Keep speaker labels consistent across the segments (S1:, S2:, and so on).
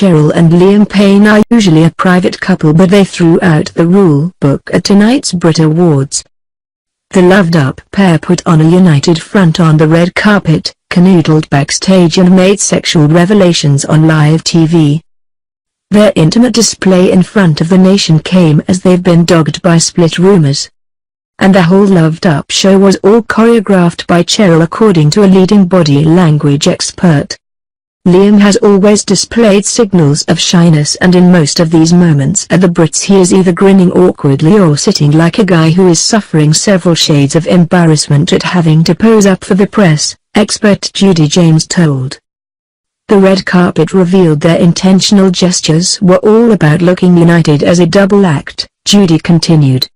S1: Cheryl and Liam Payne are usually a private couple, but they threw out the rule book at tonight's Brit Awards. The loved-up pair put on a united front on the red carpet, canoodled backstage and made sexual revelations on live TV. Their intimate display in front of the nation came as they've been dogged by split rumors. And the whole loved-up show was all choreographed by Cheryl, according to a leading body language expert. Liam has always displayed signals of shyness, and in most of these moments at the Brits he is either grinning awkwardly or sitting like a guy who is suffering several shades of embarrassment at having to pose up for the press, expert Judy James told. The red carpet revealed their intentional gestures were all about looking united as a double act, Judy continued.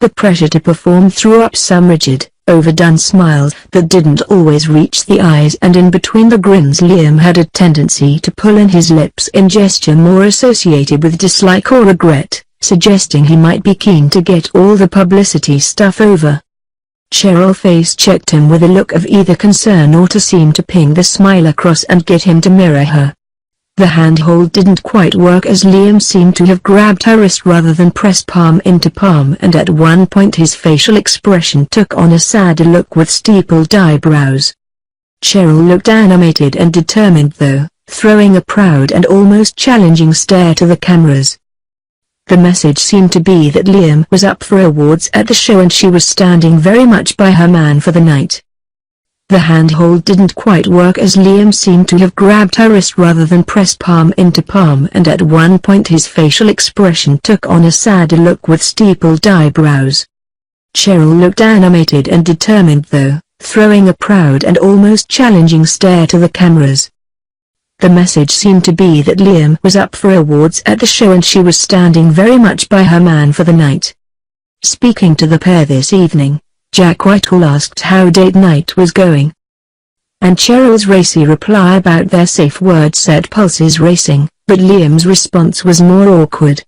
S1: The pressure to perform threw up some rigid, overdone smiles that didn't always reach the eyes, and in between the grins Liam had a tendency to pull in his lips in gesture more associated with dislike or regret, suggesting he might be keen to get all the publicity stuff over. Cheryl face-checked him with a look of either concern or to seem to ping the smile across and get him to mirror her. The handhold didn't quite work as Liam seemed to have grabbed her wrist rather than press palm into palm, and at one point his facial expression took on a sadder look with steepled eyebrows. Cheryl looked animated and determined though, throwing a proud and almost challenging stare to the cameras. The message seemed to be that Liam was up for awards at the show and she was standing very much by her man for the night. The handhold didn't quite work as Liam seemed to have grabbed her wrist rather than press palm into palm, and at one point his facial expression took on a sadder look with steepled eyebrows. Cheryl looked animated and determined though, throwing a proud and almost challenging stare to the cameras. The message seemed to be that Liam was up for awards at the show and she was standing very much by her man for the night. Speaking to the pair this evening, Jack Whitehall asked how date night was going. And Cheryl's racy reply about their safe word set pulses racing, but Liam's response was more awkward.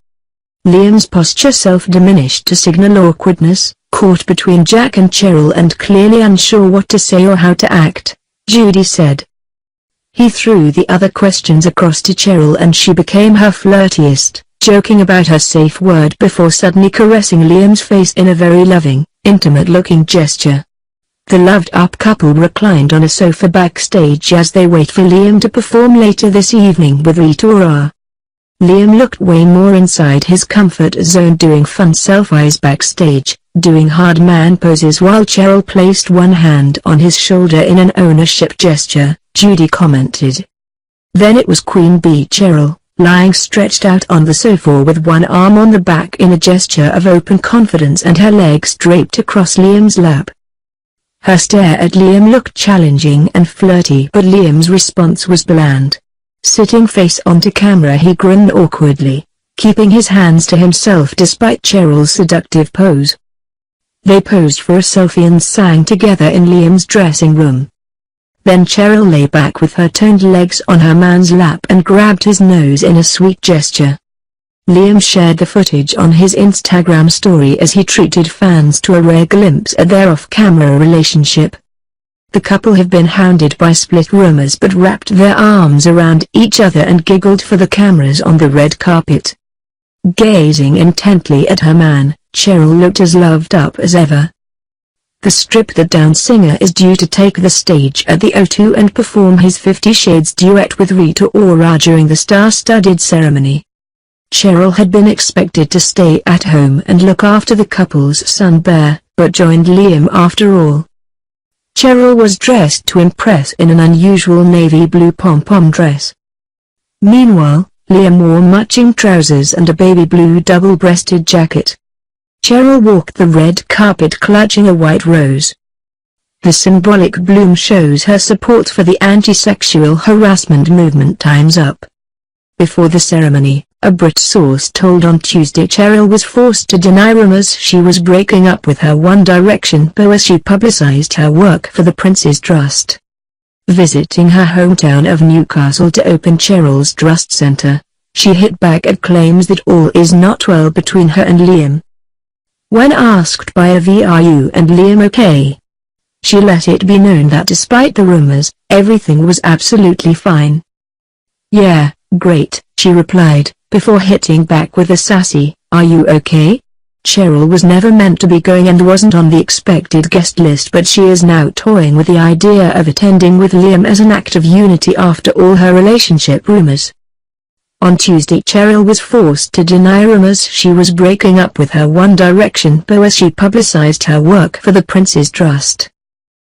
S1: Liam's posture self-diminished to signal awkwardness, caught between Jack and Cheryl and clearly unsure what to say or how to act, Judy said. He threw the other questions across to Cheryl and she became her flirtiest, joking about her safe word before suddenly caressing Liam's face in a very loving, intimate-looking gesture. The loved-up couple reclined on a sofa backstage as they wait for Liam to perform later this evening with Rita Ora. Liam looked way more inside his comfort zone, doing fun selfies backstage, doing hard man poses while Cheryl placed one hand on his shoulder in an ownership gesture, Judy commented. Then it was Queen Bee Cheryl, lying stretched out on the sofa with one arm on the back in a gesture of open confidence and her legs draped across Liam's lap. Her stare at Liam looked challenging and flirty, but Liam's response was bland. Sitting face onto camera he grinned awkwardly, keeping his hands to himself despite Cheryl's seductive pose. They posed for a selfie and sang together in Liam's dressing room. Then Cheryl lay back with her toned legs on her man's lap and grabbed his nose in a sweet gesture. Liam shared the footage on his Instagram story as he treated fans to a rare glimpse at their off-camera relationship. The couple have been hounded by split rumors but wrapped their arms around each other and giggled for the cameras on the red carpet. Gazing intently at her man, Cheryl looked as loved up as ever. The stripped-down singer is due to take the stage at the O2 and perform his 50 Shades duet with Rita Ora during the star-studded ceremony. Cheryl had been expected to stay at home and look after the couple's son Bear, but joined Liam after all. Cheryl was dressed to impress in an unusual navy blue pom-pom dress. Meanwhile, Liam wore matching trousers and a baby blue double-breasted jacket. Cheryl walked the red carpet clutching a white rose. The symbolic bloom shows her support for the anti-sexual harassment movement Time's Up. Before the ceremony, a Brit source told on Tuesday Cheryl was forced to deny rumors she was breaking up with her One Direction beau as she publicized her work for the Prince's Trust. Visiting her hometown of Newcastle to open Cheryl's Trust Centre, she hit back at claims that all is not well between her and Liam. When asked by a "Are and Liam okay?" she let it be known that despite the rumors, everything was absolutely fine. "Yeah, great, she replied, before hitting back with a sassy, "Are you okay?" Cheryl was never meant to be going and wasn't on the expected guest list, but she is now toying with the idea of attending with Liam as an act of unity after all her relationship rumors. On Tuesday, Cheryl was forced to deny rumors she was breaking up with her One Direction beau as she publicized her work for the Prince's Trust.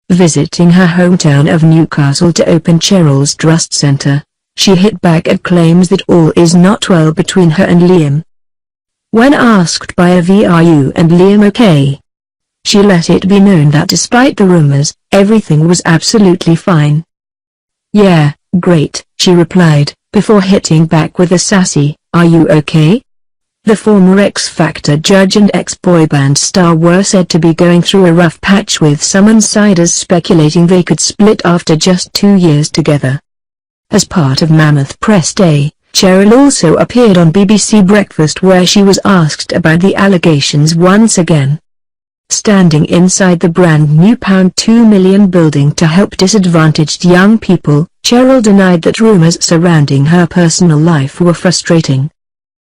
S1: Visiting her hometown of Newcastle to open Cheryl's Trust Centre, she hit back at claims that all is not well between her and Liam. When asked by a "Are you and Liam okay?" she let it be known that despite the rumors, everything was absolutely fine. "Yeah, great," she replied, before hitting back with a sassy, "Are you okay?" The former X Factor judge and ex-boy band star were said to be going through a rough patch, with some insiders speculating they could split after just 2 years together. As part of Mammoth Press Day, Cheryl also appeared on BBC Breakfast, where she was asked about the allegations once again. Standing inside the brand new £2 million building to help disadvantaged young people, Cheryl denied that rumors surrounding her personal life were frustrating.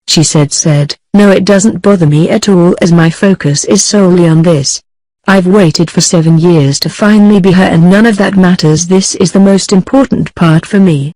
S1: She said, "No, it doesn't bother me at all, as my focus is solely on this. I've waited for 7 years to finally be her, and none of that matters. This is the most important part for me."